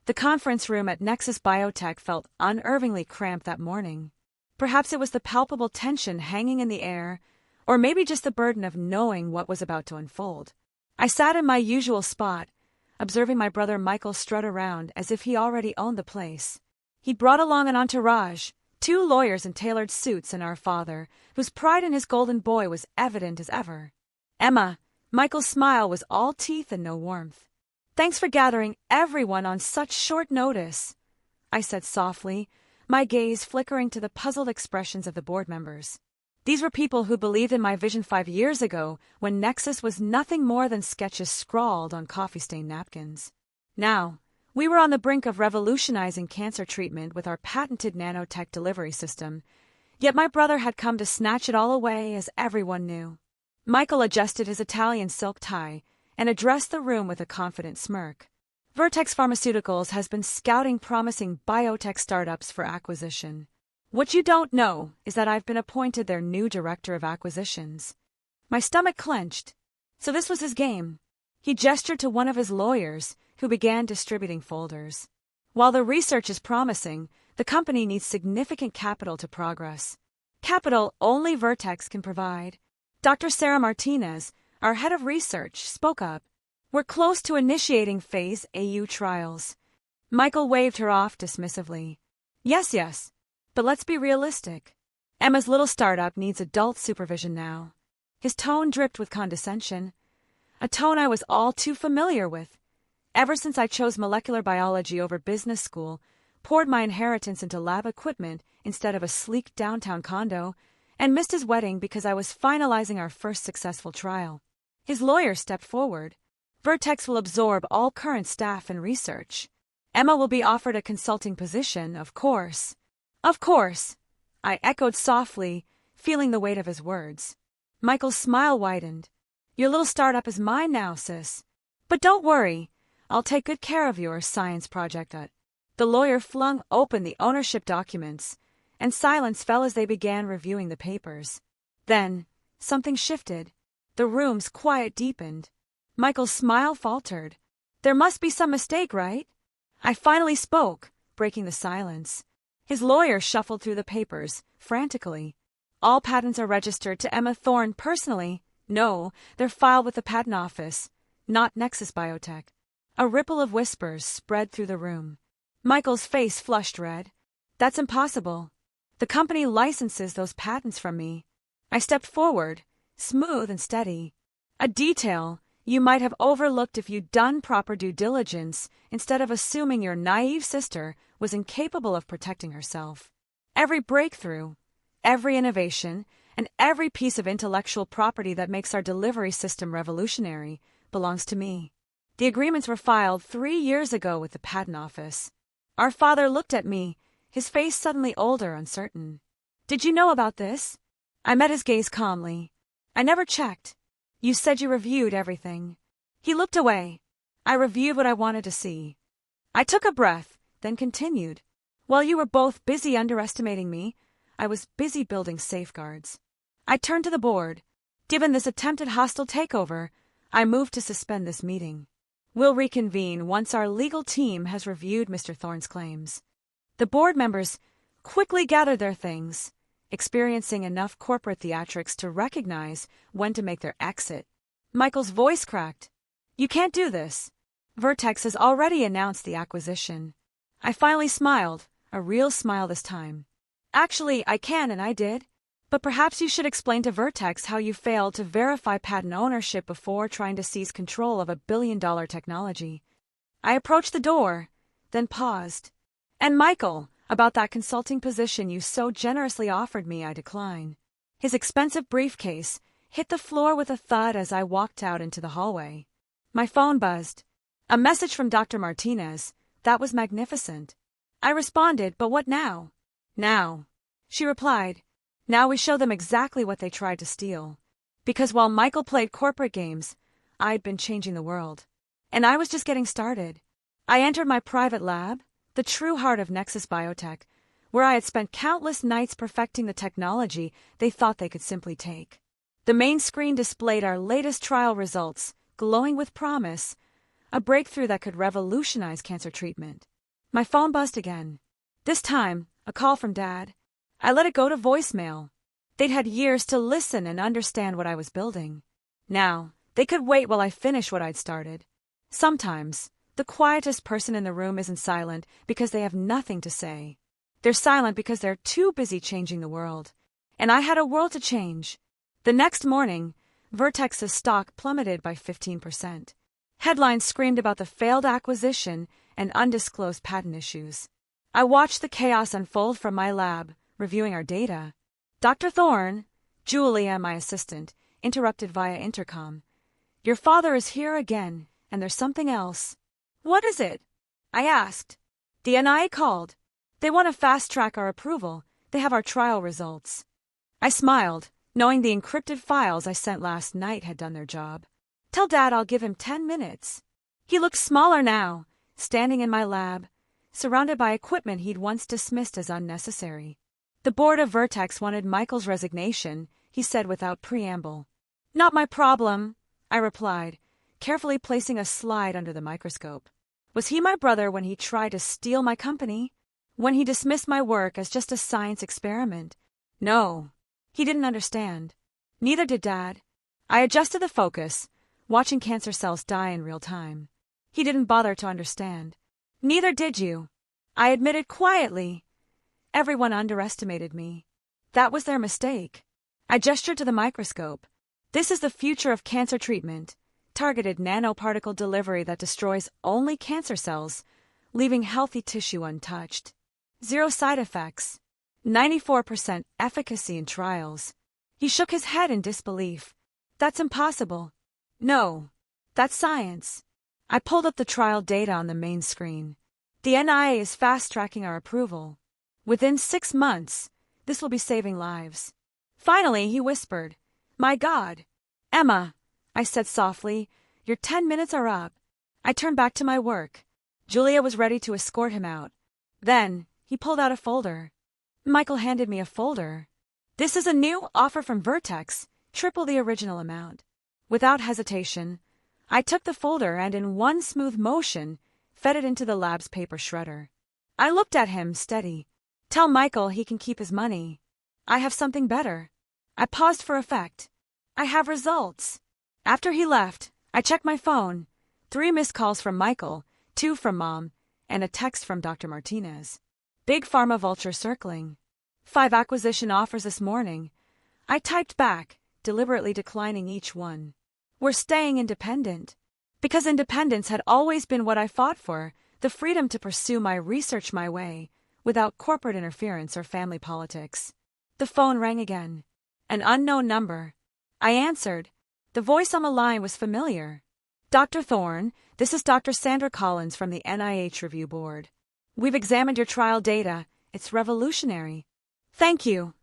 The conference room at Nexus Biotech felt unnervingly cramped that morning. Perhaps it was the palpable tension hanging in the air, or maybe just the burden of knowing what was about to unfold. I sat in my usual spot, observing my brother Michael strut around as if he already owned the place. He brought along an entourage, 2 lawyers in tailored suits and our father, whose pride in his golden boy was evident as ever. Emma, Michael's smile was all teeth and no warmth. "Thanks for gathering everyone on such short notice," I said softly, my gaze flickering to the puzzled expressions of the board members. These were people who believed in my vision 5 years ago when Nexus was nothing more than sketches scrawled on coffee-stained napkins. Now, we were on the brink of revolutionizing cancer treatment with our patented nanotech delivery system, yet my brother had come to snatch it all away, as everyone knew. Michael adjusted his Italian silk tie and addressed the room with a confident smirk. "Vertex Pharmaceuticals has been scouting promising biotech startups for acquisition. What you don't know is that I've been appointed their new director of acquisitions." My stomach clenched. So this was his game. He gestured to one of his lawyers, who began distributing folders. "While the research is promising, the company needs significant capital to progress. Capital only Vertex can provide." Dr. Sarah Martinez, our head of research, spoke up. "We're close to initiating Phase AU trials." Michael waved her off dismissively. Yes, but let's be realistic. Emma's little startup needs adult supervision now." His tone dripped with condescension, a tone I was all too familiar with. Ever since I chose molecular biology over business school, poured my inheritance into lab equipment instead of a sleek downtown condo, and missed his wedding because I was finalizing our first successful trial. His lawyer stepped forward. "Vertex will absorb all current staff and research. Emma will be offered a consulting position, of course." "Of course," I echoed softly, feeling the weight of his words. Michael's smile widened. "Your little startup is mine now, sis. But don't worry, I'll take good care of your science project." The lawyer flung open the ownership documents, and silence fell as they began reviewing the papers. Then, something shifted. The room's quiet deepened. Michael's smile faltered. "There must be some mistake, right?" I finally spoke, breaking the silence. His lawyer shuffled through the papers, frantically. "All patents are registered to Emma Thorne personally." "No, they're filed with the patent office, not Nexus Biotech." A ripple of whispers spread through the room. Michael's face flushed red. "That's impossible. The company licenses those patents from me." I stepped forward, smooth and steady. "A detail you might have overlooked if you'd done proper due diligence instead of assuming your naive sister was incapable of protecting herself. Every breakthrough, every innovation, and every piece of intellectual property that makes our delivery system revolutionary belongs to me. The agreements were filed 3 years ago with the patent office." Our father looked at me, his face suddenly older, uncertain. "Did you know about this?" I met his gaze calmly. "I never checked. You said you reviewed everything." He looked away. "I reviewed what I wanted to see." I took a breath, then continued. "While you were both busy underestimating me, I was busy building safeguards." I turned to the board. "Given this attempted hostile takeover, I move to suspend this meeting. We'll reconvene once our legal team has reviewed Mr. Thorne's claims." The board members quickly gathered their things, experiencing enough corporate theatrics to recognize when to make their exit. Michael's voice cracked. "You can't do this. Vertex has already announced the acquisition." I finally smiled, a real smile this time. "Actually, I can, and I did. But perhaps you should explain to Vertex how you failed to verify patent ownership before trying to seize control of a billion-dollar technology." I approached the door, then paused. "And Michael, about that consulting position you so generously offered me, I decline." His expensive briefcase hit the floor with a thud as I walked out into the hallway. My phone buzzed. A message from Dr. Martinez. That was magnificent. I responded, "But what now?" "Now," she replied. "Now we show them exactly what they tried to steal." Because while Michael played corporate games, I'd been changing the world. And I was just getting started. I entered my private lab, the true heart of Nexus Biotech, where I had spent countless nights perfecting the technology they thought they could simply take. The main screen displayed our latest trial results, glowing with promise, a breakthrough that could revolutionize cancer treatment. My phone buzzed again. This time, a call from Dad. I let it go to voicemail. They'd had years to listen and understand what I was building. Now, they could wait while I finished what I'd started. Sometimes, the quietest person in the room isn't silent because they have nothing to say. They're silent because they're too busy changing the world. And I had a world to change. The next morning, Vertex's stock plummeted by 15%. Headlines screamed about the failed acquisition and undisclosed patent issues. I watched the chaos unfold from my lab, reviewing our data. Dr. Thorne, Julia, my assistant, interrupted via intercom. Your father is here again, and there's something else. What is it? I asked. The NIA called. They want to fast-track our approval. They have our trial results. I smiled, knowing the encrypted files I sent last night had done their job. Tell Dad I'll give him 10 minutes. He looked smaller now, standing in my lab, surrounded by equipment he'd once dismissed as unnecessary. The board of Vertex wanted Michael's resignation, he said without preamble. Not my problem, I replied, carefully placing a slide under the microscope. Was he my brother when he tried to steal my company? When he dismissed my work as just a science experiment? No. He didn't understand. Neither did Dad. I adjusted the focus, watching cancer cells die in real time. He didn't bother to understand. Neither did you. I admitted quietly. Everyone underestimated me. That was their mistake. I gestured to the microscope. This is the future of cancer treatment. Targeted nanoparticle delivery that destroys only cancer cells, leaving healthy tissue untouched. 0 side effects. 94% efficacy in trials. He shook his head in disbelief. That's impossible. No. That's science. I pulled up the trial data on the main screen. The NIA is fast-tracking our approval. Within 6 months, this will be saving lives. Finally, he whispered, My God. Emma, I said softly, your 10 minutes are up. I turned back to my work. Julia was ready to escort him out. Then, he pulled out a folder. Michael handed me a folder. This is a new offer from Vertex, triple the original amount. Without hesitation, I took the folder and in one smooth motion, fed it into the lab's paper shredder. I looked at him, steady. Tell Michael he can keep his money. I have something better. I paused for effect. I have results. After he left, I checked my phone. 3 missed calls from Michael, 2 from Mom, and a text from Dr. Martinez. Big pharma vulture circling. 5 acquisition offers this morning. I typed back, deliberately declining each one. We're staying independent. Because independence had always been what I fought for, the freedom to pursue my research my way, without corporate interference or family politics. The phone rang again. An unknown number. I answered. The voice on the line was familiar. Dr. Thorne, this is Dr. Sandra Collins from the NIH Review Board. We've examined your trial data. It's revolutionary. Thank you,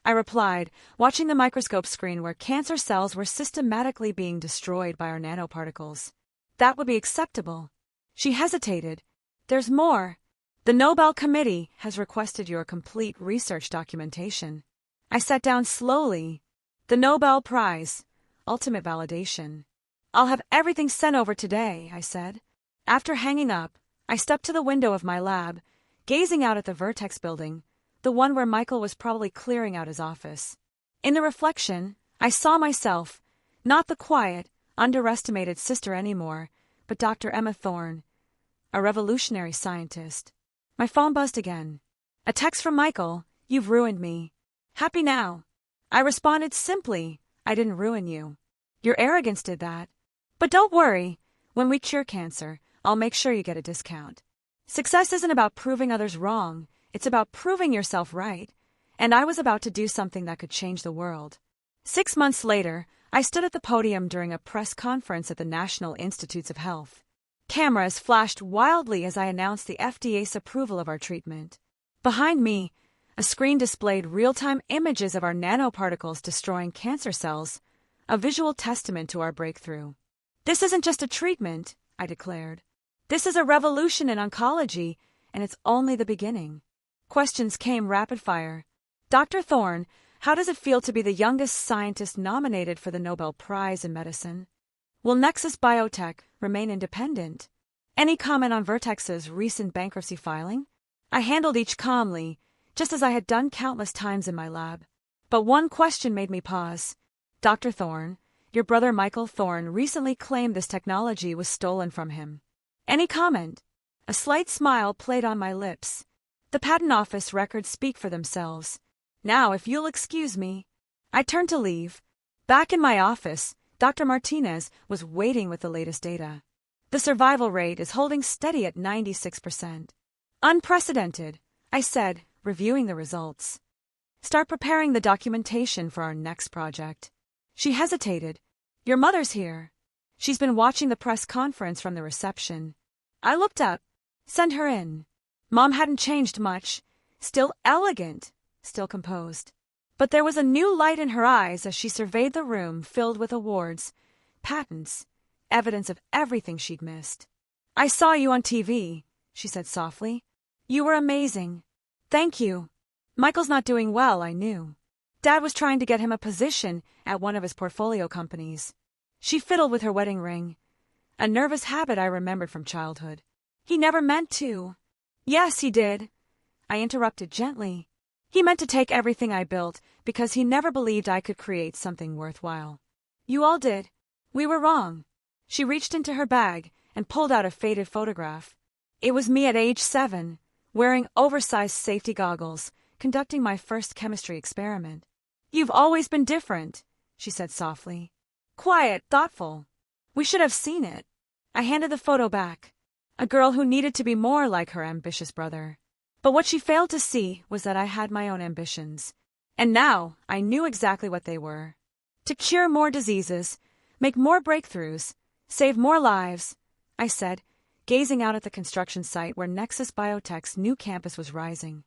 I replied, watching the microscope screen where cancer cells were systematically being destroyed by our nanoparticles. That would be acceptable. She hesitated. There's more. The Nobel Committee has requested your complete research documentation. I sat down slowly. The Nobel Prize. Ultimate validation. I'll have everything sent over today, I said. After hanging up, I stepped to the window of my lab, gazing out at the Vertex building, the one where Michael was probably clearing out his office. In the reflection, I saw myself, not the quiet, underestimated sister anymore, but Dr. Emma Thorne, a revolutionary scientist. My phone buzzed again. A text from Michael, You've ruined me. Happy now. I responded simply, I didn't ruin you. Your arrogance did that. But don't worry, when we cure cancer, I'll make sure you get a discount. Success isn't about proving others wrong, it's about proving yourself right. And I was about to do something that could change the world. 6 months later, I stood at the podium during a press conference at the National Institutes of Health. Cameras flashed wildly as I announced the FDA's approval of our treatment. Behind me, a screen displayed real-time images of our nanoparticles destroying cancer cells, a visual testament to our breakthrough. This isn't just a treatment, I declared. This is a revolution in oncology, and it's only the beginning. Questions came rapid fire. Dr. Thorne, how does it feel to be the youngest scientist nominated for the Nobel Prize in Medicine? Will Nexus Biotech remain independent? Any comment on Vertex's recent bankruptcy filing? I handled each calmly, just as I had done countless times in my lab. But one question made me pause. Dr. Thorne, your brother Michael Thorne recently claimed this technology was stolen from him. Any comment? A slight smile played on my lips. The patent office records speak for themselves. Now, if you'll excuse me. I turned to leave. Back in my office, Dr. Martinez was waiting with the latest data. The survival rate is holding steady at 96%. Unprecedented, I said, reviewing the results. Start preparing the documentation for our next project. She hesitated. Your mother's here. She's been watching the press conference from the reception. I looked up. Send her in. Mom hadn't changed much. Still elegant, still composed. But there was a new light in her eyes as she surveyed the room filled with awards, patents, evidence of everything she'd missed. I saw you on TV, she said softly. You were amazing. Thank you. Michael's not doing well, I knew. Dad was trying to get him a position at one of his portfolio companies. She fiddled with her wedding ring, a nervous habit I remembered from childhood. He never meant to. Yes, he did. I interrupted gently. He meant to take everything I built because he never believed I could create something worthwhile. You all did. We were wrong. She reached into her bag and pulled out a faded photograph. It was me at age 7, wearing oversized safety goggles, conducting my first chemistry experiment. You've always been different, she said softly. Quiet, thoughtful. We should have seen it. I handed the photo back. A girl who needed to be more like her ambitious brother. But what she failed to see was that I had my own ambitions. And now I knew exactly what they were. To cure more diseases, make more breakthroughs, save more lives, I said, gazing out at the construction site where Nexus Biotech's new campus was rising.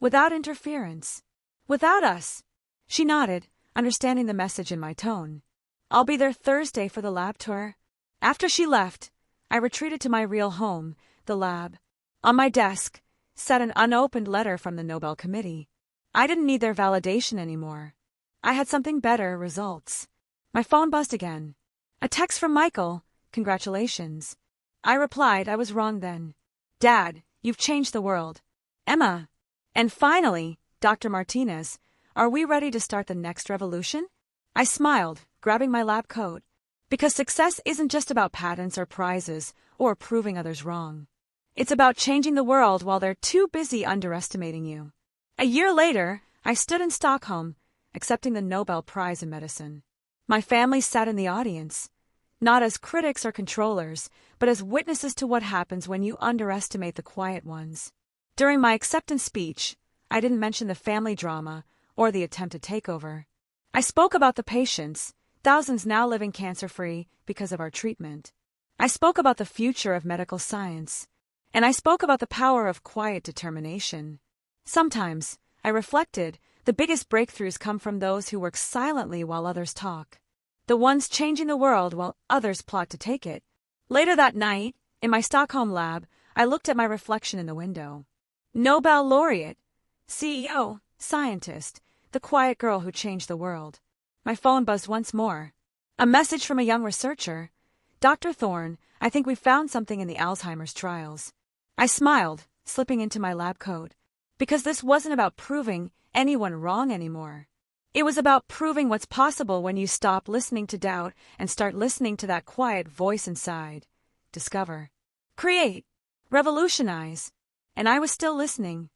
Without interference. Without us. She nodded, understanding the message in my tone. I'll be there Thursday for the lab tour. After she left, I retreated to my real home, the lab. On my desk sat an unopened letter from the Nobel Committee. I didn't need their validation anymore. I had something better, results. My phone buzzed again. A text from Michael. Congratulations. I replied I was wrong then. Dad, you've changed the world. Emma. And finally, Dr. Martinez, are we ready to start the next revolution? I smiled, grabbing my lab coat. Because success isn't just about patents or prizes or proving others wrong. It's about changing the world while they're too busy underestimating you. A year later, I stood in Stockholm, accepting the Nobel Prize in Medicine. My family sat in the audience, not as critics or controllers, but as witnesses to what happens when you underestimate the quiet ones. During my acceptance speech, I didn't mention the family drama or the attempted takeover. I spoke about the patients, thousands now living cancer-free because of our treatment. I spoke about the future of medical science, and I spoke about the power of quiet determination. Sometimes, I reflected, the biggest breakthroughs come from those who work silently while others talk. The ones changing the world while others plot to take it. Later that night, in my Stockholm lab, I looked at my reflection in the window. Nobel laureate, CEO, scientist, the quiet girl who changed the world. My phone buzzed once more. A message from a young researcher. Dr. Thorne, I think we found something in the Alzheimer's trials. I smiled, slipping into my lab coat. Because this wasn't about proving anyone wrong anymore. It was about proving what's possible when you stop listening to doubt and start listening to that quiet voice inside. Discover. Create. Revolutionize. And I was still listening.